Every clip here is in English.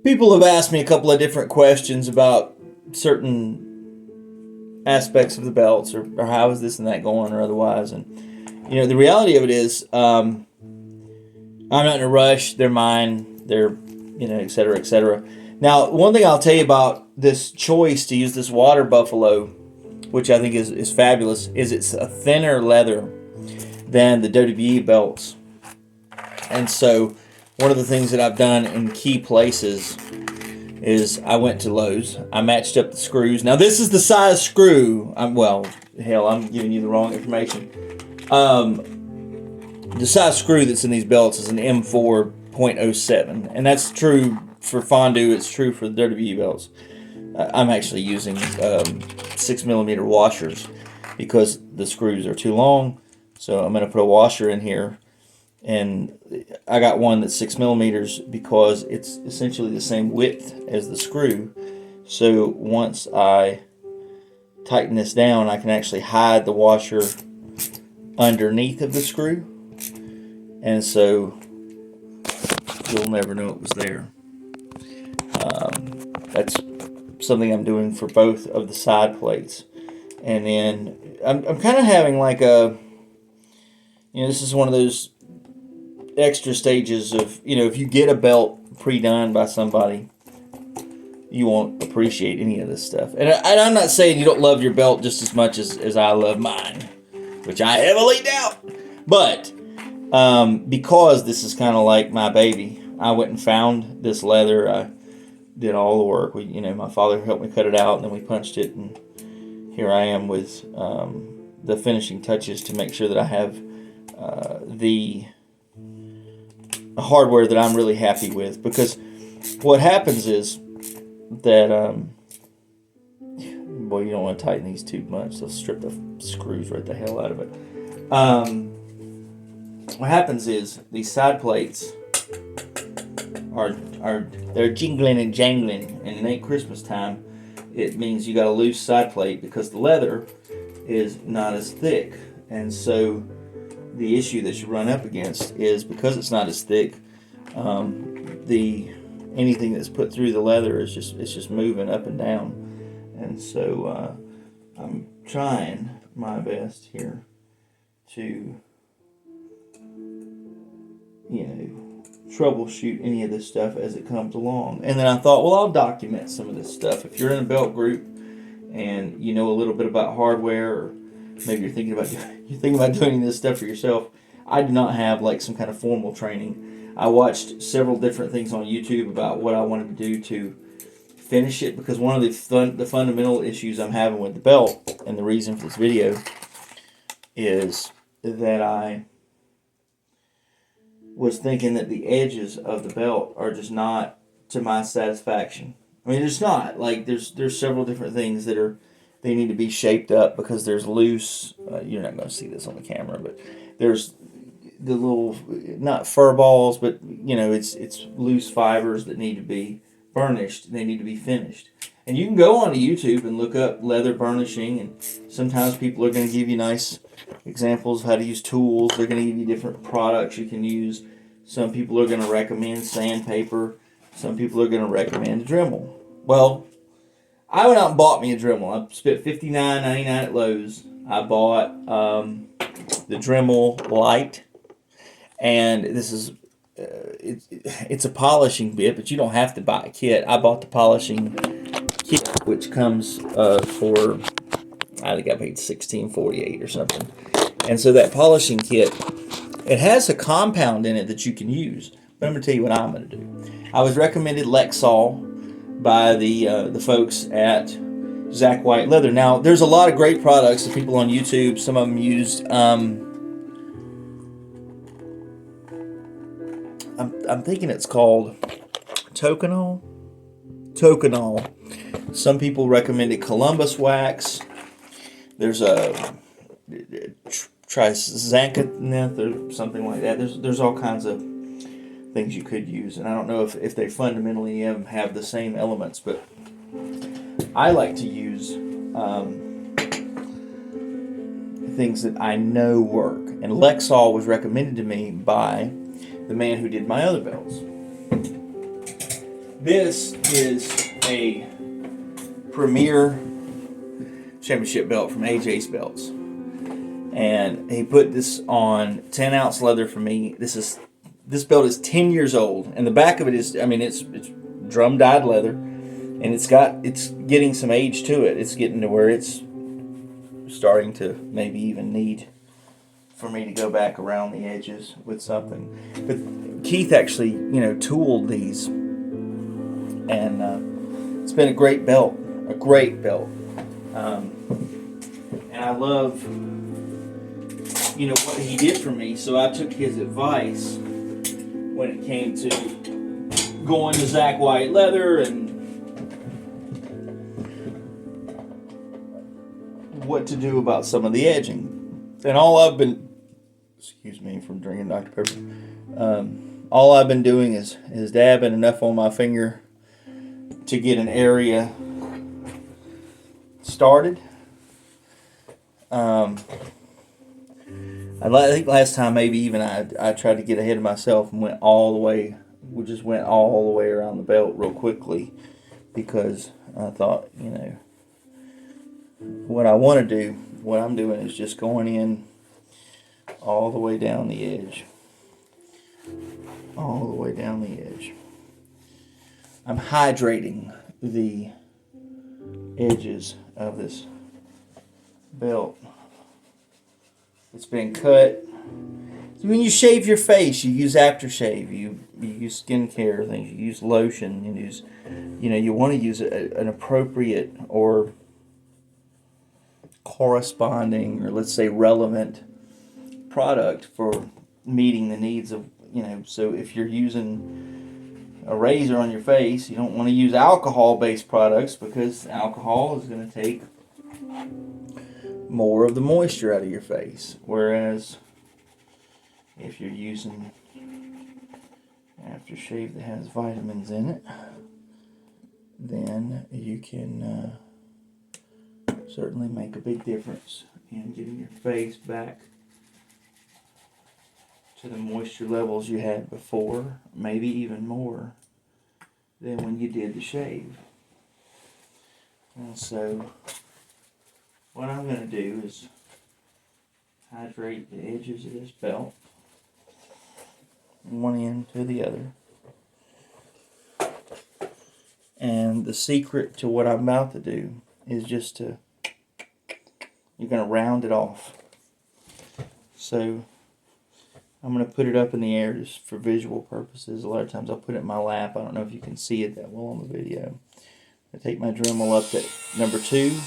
People have asked me a couple of different questions about certain aspects of the belts, or how is this and that going, or otherwise. And the reality of it is, I'm not in a rush. They're mine. They're, et cetera, et cetera. Now, one thing I'll tell you about this choice to use this water buffalo, which I think is fabulous, is it's a thinner leather than the WWE belts. And so one of the things that I've done in key places is I went to Lowe's. I matched up the screws. Now, this is the size screw. I'm giving you the wrong information. The size screw that's in these belts is an M4.07, and that's true for fondue. It's true for the WWE belts. I'm actually using 6mm washers because the screws are too long. So I'm going to put a washer in here, and I got one that's 6mm because it's essentially the same width as the screw. So once I tighten this down, I can actually hide the washer underneath of the screw, and so you'll never know it was there. That's something I'm doing for both of the side plates. And then I'm kind of having like this is one of those extra stages of, if you get a belt pre-done by somebody, you won't appreciate any of this stuff. And I'm not saying you don't love your belt just as much as I love mine, which I heavily doubt. But because this is kind of like my baby, I went and found this leather. I did all the work. My father helped me cut it out, and then we punched it, and here I am with the finishing touches to make sure that I have the hardware that I'm really happy with. Because what happens is that boy, you don't want to tighten these too much. They'll strip the screws right the hell out of it. What happens is these side plates they're jingling and jangling, and it ain't Christmas time. It means you got a loose side plate because the leather is not as thick. And so the issue that you run up against is, because it's not as thick, anything that's put through the leather is just moving up and down. And so I'm trying my best here to troubleshoot any of this stuff as it comes along. And then I thought, well, I'll document some of this stuff. If you're in a belt group and you know a little bit about hardware, or maybe you're thinking about doing this stuff for yourself, I do not have like some kind of formal training. I watched several different things on YouTube about what I wanted to do to finish it, because one of the fundamental issues I'm having with the belt, and the reason for this video, is that I was thinking that the edges of the belt are just not to my satisfaction. I mean, it's not. Like, there's several different things that they need to be shaped up, because there's loose, you're not going to see this on the camera, but there's the little, not fur balls, but, it's loose fibers that need to be burnished. They need to be finished. And you can go onto YouTube and look up leather burnishing, and sometimes people are going to give you nice examples of how to use tools. They're going to give you different products you can use. Some people are going to recommend sandpaper. Some people are going to recommend a Dremel. Well, I went out and bought me a Dremel. I spent $59.99 at Lowe's. I bought the Dremel Lite, and this is it's a polishing bit, but you don't have to buy a kit. I bought the polishing kit, which comes for, I think I paid $16.48 or something. And so that polishing kit, it has a compound in it that you can use. But I'm going to tell you what I'm going to do. I was recommended Lexol by the folks at Zach White Leather. Now, there's a lot of great products that people on YouTube, some of them used. I'm thinking it's called Toconol. Some people recommended Columbus wax. There's a Trizancanth or something like that. There's all kinds of things you could use, and I don't know if they fundamentally have the same elements, but I like to use things that I know work. And Lexol was recommended to me by the man who did my other belts. This is a Premier Championship belt from AJ's Belts. And he put this on 10-ounce leather for me. This belt is 10 years old. And the back of it is, I mean, it's drum dyed leather. And it's getting some age to it. It's getting to where it's starting to maybe even need for me to go back around the edges with something. But Keith actually, tooled these. And it's been a great belt. A great belt. And I love, what he did for me. So I took his advice when it came to going to Zach White leather and what to do about some of the edging. And all I've been, excuse me from drinking Dr. Pepper, all I've been doing is dabbing enough on my finger to get an area started. I think last time maybe even I tried to get ahead of myself and went all the way around the belt real quickly, because I thought, what I want to do, what I'm doing is just going in all the way down the edge. All the way down the edge. I'm hydrating the edges of this belt. It's been cut. When you shave your face, you use aftershave. You use skincare things. You use lotion. You want to use an appropriate or corresponding, or let's say relevant product for meeting the needs of, so if you're using a razor on your face, you don't want to use alcohol-based products, because alcohol is going to take more of the moisture out of your face. Whereas if you're using aftershave that has vitamins in it, then you can certainly make a big difference in getting your face back to the moisture levels you had before, maybe even more than when you did the shave. And so what I'm going to do is hydrate the edges of this belt, one end to the other. And the secret to what I'm about to do is just you're going to round it off. So I'm going to put it up in the air just for visual purposes. A lot of times I'll put it in my lap. I don't know if you can see it that well on the video. I take my Dremel up to number 2.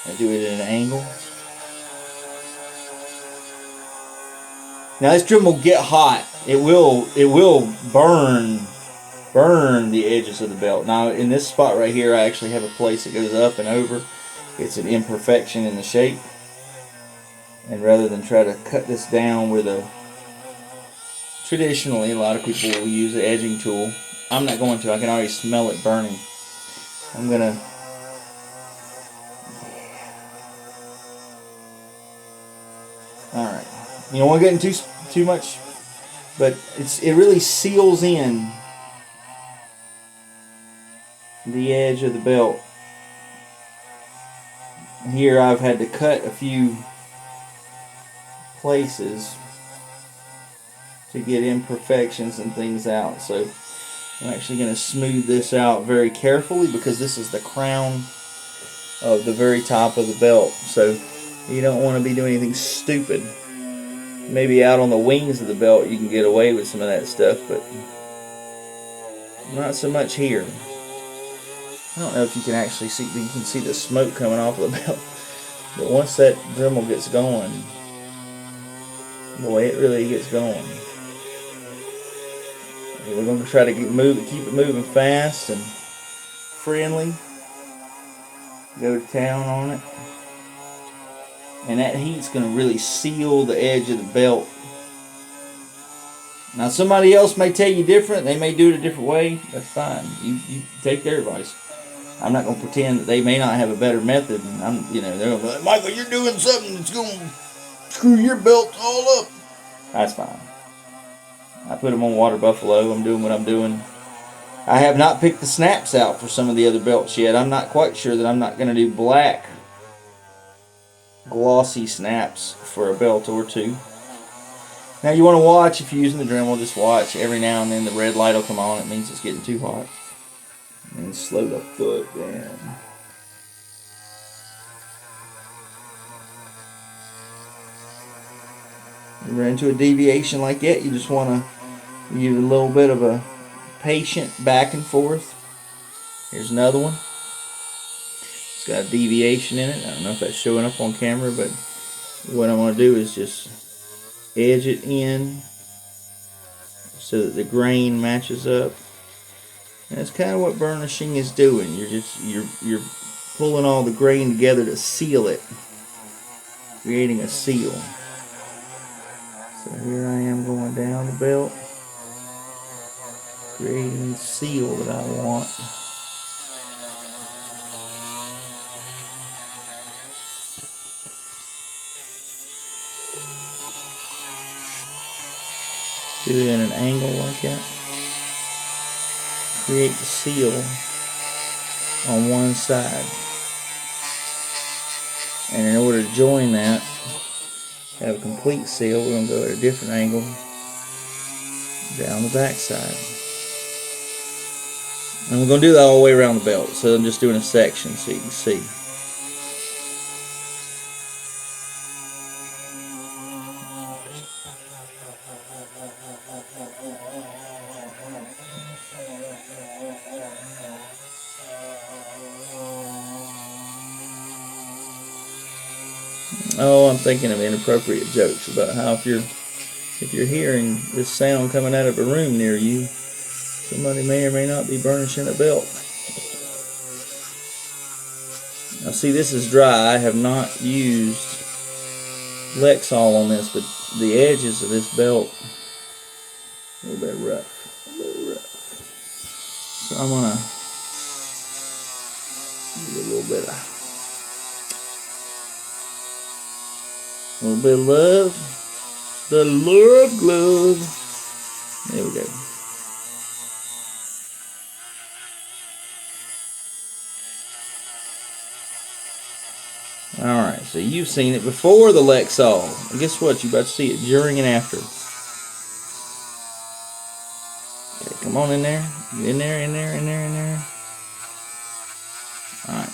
I do it at an angle. Now this Dremel will get hot. It will burn the edges of the belt. Now in this spot right here, I actually have a place that goes up and over. It's an imperfection in the shape. And rather than try to cut this down with traditionally a lot of people will use an edging tool. I'm not going to. I can already smell it burning. I'm going to Alright. You don't want to get into too much, but it really seals in the edge of the belt. Here I've had to cut a few places to get imperfections and things out. So I'm actually going to smooth this out very carefully, because this is the crown of the very top of the belt. So you don't want to be doing anything stupid. Maybe out on the wings of the belt you can get away with some of that stuff, but not so much here. I don't know if you can actually see, you can see the smoke coming off of the belt. But once that Dremel gets going, boy, it really gets going. We're going to try to keep it moving fast and friendly. Go to town on it. And that heat's going to really seal the edge of the belt. Now somebody else may tell you different. They may do it a different way. That's fine. You take their advice. I'm not going to pretend that they may not have a better method. And they're going to be like, Michael, you're doing something that's going to screw your belt all up. That's fine. I put them on water buffalo. I'm doing what I'm doing. I have not picked the snaps out for some of the other belts yet. I'm not quite sure that I'm not going to do black glossy snaps for a belt or two. Now you want to watch, if you're using the Dremel, just watch. Every now and then the red light will come on. It means it's getting too hot. And slow the foot down. You run into a deviation like that, you just want to give a little bit of a patient back and forth. Here's another one. It's got a deviation in it. I don't know if that's showing up on camera, but what I'm going to do is just edge it in so that the grain matches up. And that's kind of what burnishing is doing. You're pulling all the grain together to seal it, creating a seal. So here I am going down the belt, creating the seal that I want. Do it in an angle like that. Create the seal on one side. And in order to join that, have a complete seal, we're going to go at a different angle down the back side. And we're going to do that all the way around the belt. So I'm just doing a section so you can see. Oh, I'm thinking of inappropriate jokes about how if you're hearing this sound coming out of a room near you, somebody may or may not be burnishing a belt. Now see, this is dry. I have not used Lexol on this, but the edges of this belt a little bit rough. So I'm gonna give a little bit of love. The love glove. There we go. Alright, so you've seen it before the Lexol. And guess what? You're about to see it during and after. Okay, come on in there. In there. Alright.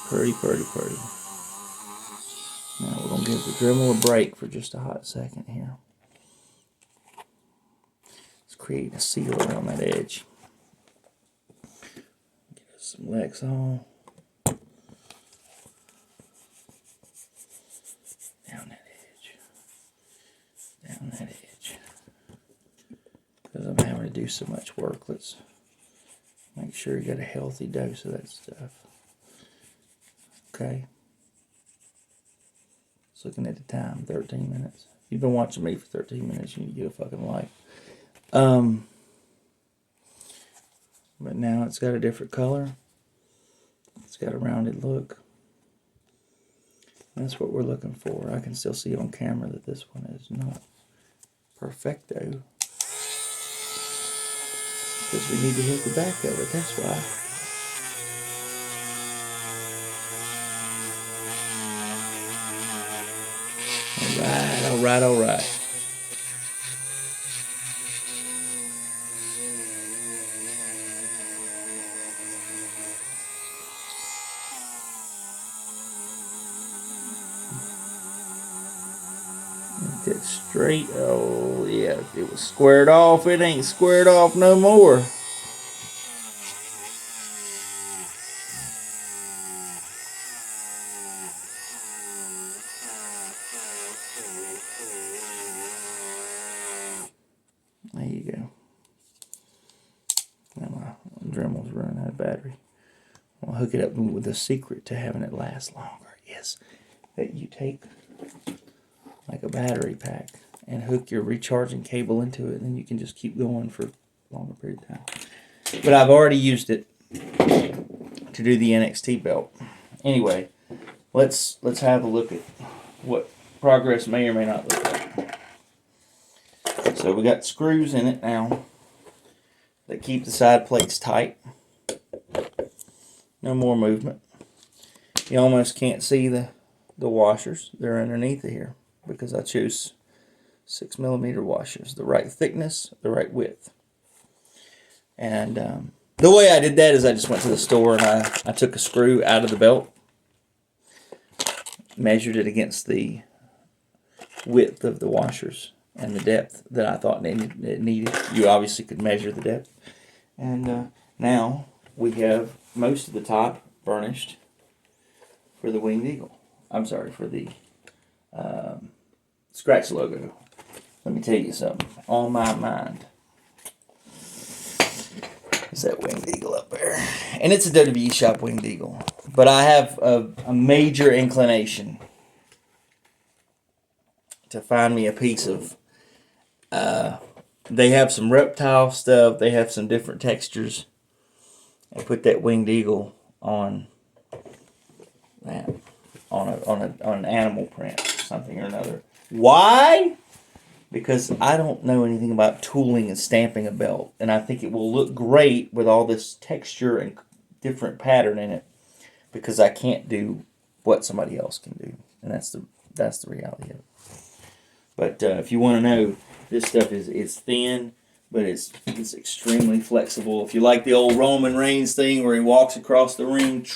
Pretty. Now we're going to give the Dremel a break for just a hot second here. Let's create a seal around that edge. Get us some Lexol. Down that edge. Because I'm having to do so much work, let's make sure you got a healthy dose of that stuff. Okay. Just looking at the time, 13 minutes. If you've been watching me for 13 minutes, you need to get a fucking life. But now it's got a different color. It's got a rounded look. That's what we're looking for. I can still see on camera that this one is not perfecto. Because we need to hit the back of it, that's why. All right. Get straight. Oh yeah, it was squared off. It ain't squared off no more. There you go. Now my Dremel's running out of battery. I'll hook it up with the secret to having it last longer is that you take like a battery pack and hook your recharging cable into it, and then you can just keep going for a longer period of time. But I've already used it to do the NXT belt. Anyway, let's have a look at what progress may or may not look like. So we got screws in it now that keep the side plates tight. No more movement. You almost can't see the washers. They're underneath here because I chose 6mm washers. The right thickness, the right width. And the way I did that is I just went to the store and I took a screw out of the belt, measured it against the width of the washers and the depth that I thought it needed. You obviously could measure the depth. And now we have most of the top burnished for the Winged Eagle. I'm sorry, for the scratch logo. Let me tell you something. On my mind is that Winged Eagle up there. And it's a WWE shop Winged Eagle. But I have a major inclination to find me a piece of... they have some reptile stuff. They have some different textures. And put that Winged Eagle on that. On an animal print. Something or another. Why? Because I don't know anything about tooling and stamping a belt. And I think it will look great with all this texture and different pattern in it. Because I can't do what somebody else can do. And that's the reality of it. But if you want to know, this stuff is thin, but it's extremely flexible. If you like the old Roman Reigns thing where he walks across the ring,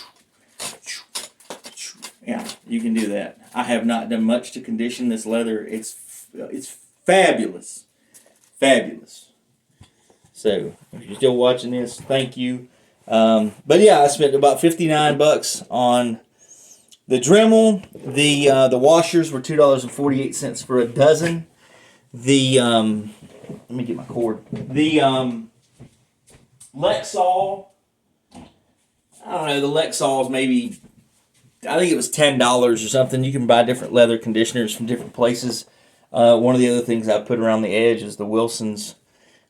yeah, you can do that. I have not done much to condition this leather. It's fabulous. Fabulous. So, if you're still watching this, thank you. But yeah, I spent about $59 on the Dremel. The washers were $2.48 for a dozen. Let me get my cord. The Lexol, I don't know, the Lexol's maybe, I think it was $10 or something. You can buy different leather conditioners from different places. One of the other things I put around the edge is the Wilson's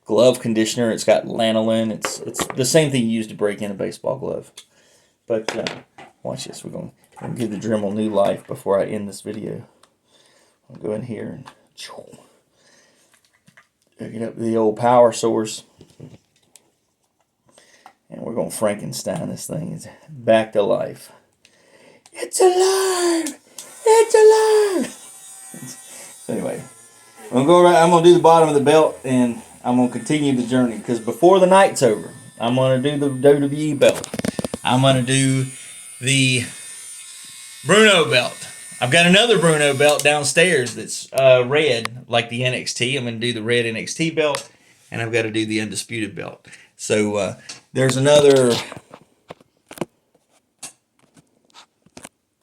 glove conditioner. It's got lanolin. It's the same thing you use to break in a baseball glove. But watch this. We're going to give the Dremel new life before I end this video. I'll go in here and hook it up to the old power source. And we're going to Frankenstein this thing. It's back to life. It's alive! It's alive! Anyway, I'm going to do the bottom of the belt, and I'm going to continue the journey. Because before the night's over, I'm going to do the WWE belt. I'm going to do the Bruno belt. I've got another Bruno belt downstairs that's red, like the NXT. I'm going to do the red NXT belt, and I've got to do the Undisputed belt. So there's another...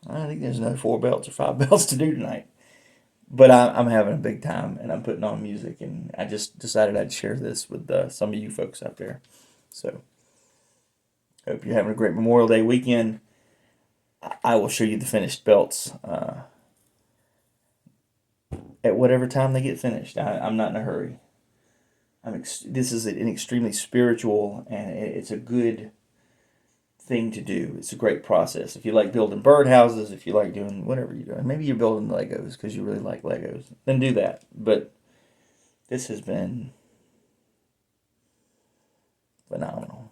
I think there's another 4 belts or 5 belts to do tonight. But I'm having a big time, and I'm putting on music, and I just decided I'd share this with some of you folks out there. So, hope you're having a great Memorial Day weekend. I will show you the finished belts at whatever time they get finished. I'm not in a hurry. This is an extremely spiritual, and it's a good thing to do. It's a great process. If you like building birdhouses, if you like doing whatever you're doing, maybe you're building Legos because you really like Legos, then do that. But this has been phenomenal.